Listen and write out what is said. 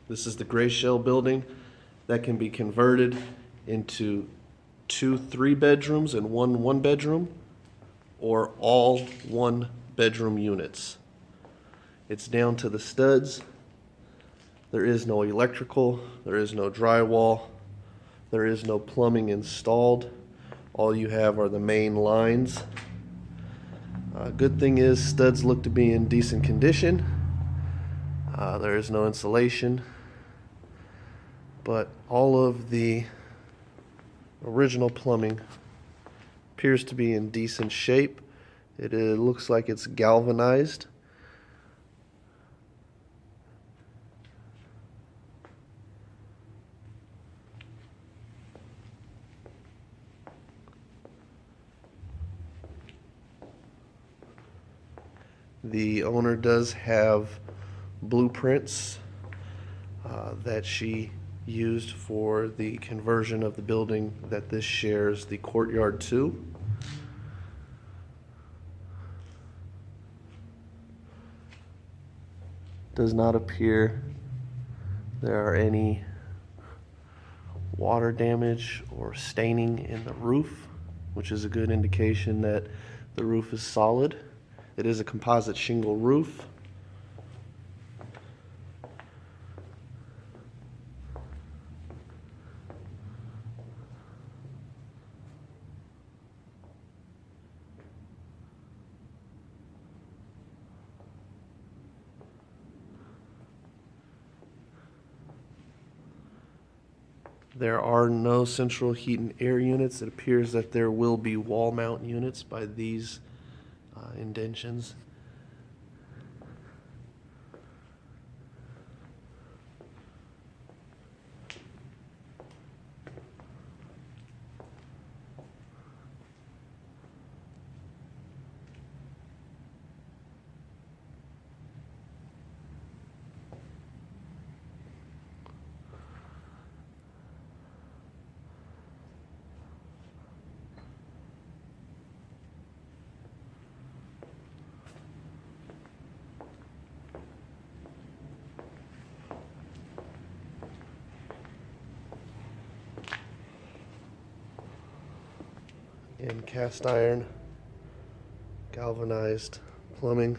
This is the gray shell building that can be converted into 2 3-bedrooms and 1 1-bedroom, or all 1-bedroom units. It's down to the studs. There is no electrical, there is no drywall, there is no plumbing installed. All you have are the main lines. Good thing is studs look to be in decent condition. There is no insulation, but all of the original plumbing appears to be in decent shape. It looks like it's galvanized. The owner does have blueprints that she used for the conversion of the building that this shares the courtyard to. Does not appear there are any water damage or staining in the roof, which is a good indication that the roof is solid. It is a composite shingle roof. There are no central heat and air units. It appears that there will be wall mount units by these indentions. In cast iron, galvanized plumbing.